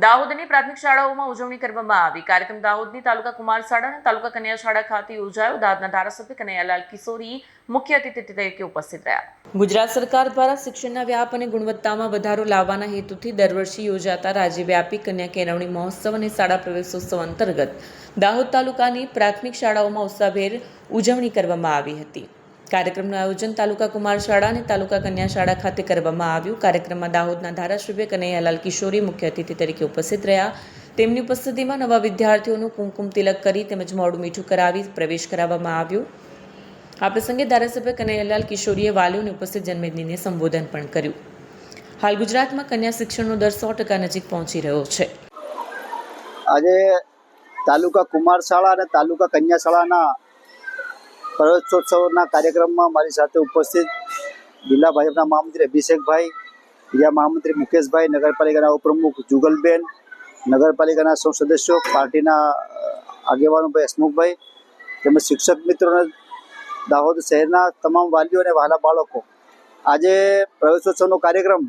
દાહોદની પ્રાથમિક શાળાઓમાં ઉજવણી કરવામાં આવી. કાર્યક્રમ દાહોદની તાલુકા કુમાર શાળા અને તાલુકા કન્યા શાળા ખાતે યોજાયો. દાહોદના ધારાસભ્ય કનૈયાલાલ કિશોરી મુખ્ય અતિથિ તરીકે ઉપસ્થિત રહ્યા. ગુજરાત સરકાર દ્વારા શિક્ષણના વ્યાપ અને ગુણવત્તામાં વધારો લાવવાના હેતુથી દર વર્ષે યોજાતા રાજ્યવ્યાપી કન્યા કેળવણી મહોત્સવ અને શાળા પ્રવેશોત્સવ અંતર્ગત દાહોદ તાલુકાની પ્રાથમિક શાળાઓમાં ઉત્સાહભેર ઉજવણી કરવામાં આવી હતી. કાર્યક્રમનું આયોજન તાલુકા કુમાર શાળા અને તાલુકા કન્યા શાળા ખાતે કરવામાં આવ્યું. કાર્યક્રમમાં દાહોદના ધારાસભ્ય કનૈયાલાલ કિશોરી મુખ્ય અતિથિ તરીકે ઉપસ્થિત રહ્યા. તેમની ઉપસ્થિતિમાં નવા વિદ્યાર્થીઓનું કુમકુમ તિલક કરી તેમજ મોઢું મીઠું કરાવી પ્રવેશ કરાવવામાં આવ્યો. આ પ્રસંગે ધારાસભ્ય કનૈયાલાલ કિશોરીએ વાલીઓને ઉપસ્થિત જન્મદિને સંબોધન પણ કર્યું. હાલ ગુજરાતમાં કન્યા શિક્ષણનો દર 100% નજીક પહોંચી રહ્યો છે. આજે તાલુકા કુમાર શાળા અને તાલુકા કન્યા શાળાના પ્રવેશોત્સવના કાર્યક્રમમાં મારી સાથે ઉપસ્થિત જિલ્લા ભાજપના મહામંત્રી અભિષેકભાઈ, બીજા મહામંત્રી મુકેશભાઈ, નગરપાલિકાના ઉપપ્રમુખ જુગલબેન, નગરપાલિકાના સૌ સદસ્યો, પાર્ટીના આગેવાનો ભાઈ હસમુખભાઈ તેમજ શિક્ષક મિત્રોને, દાહોદ શહેરના તમામ વાલીઓ અને વહાલા બાળકો, આજે પ્રવેશોત્સવનો કાર્યક્રમ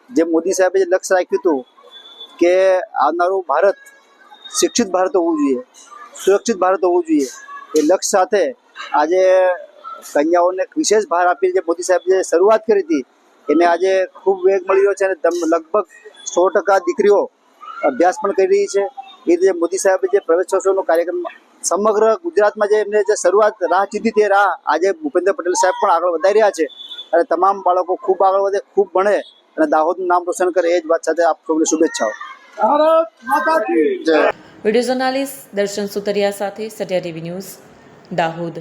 જે મોદી સાહેબે જે લક્ષ્ય રાખ્યું હતું કે આવનારું ભારત શિક્ષિત ભારત હોવું જોઈએ, સુરક્ષિત ભારત હોવું જોઈએ, એ લક્ષ્ય સાથે આજે કન્યાઓને વિશેષ ભાર આપી જે મોદી સાહેબ જે શરૂઆત કરી હતી એને આજે ખૂબ વેગ મળી રહ્યો છે અને લગભગ 100% દીકરીઓ અભ્યાસ પણ કરી રહી છે. એ રીતે મોદી સાહેબે જે પ્રવેશોત્સવનો કાર્યક્રમ સમગ્ર ગુજરાતમાં જે એમને જે શરૂઆત રાહ ચીધી તે રાહ આજે ભૂપેન્દ્ર પટેલ સાહેબ પણ આગળ વધારી રહ્યા છે અને તમામ બાળકો ખૂબ આગળ વધે, ખૂબ ભણે અને દાહોદનું નામ રોશન કરે, એ જ વાત સાથે આપ સૌને શુભેચ્છાઓ. વિડીયો જર્નાલિસ્ટ દર્શન સુતરિયા સાથે સત્યા ટીવી ન્યૂઝ, દાહોદ.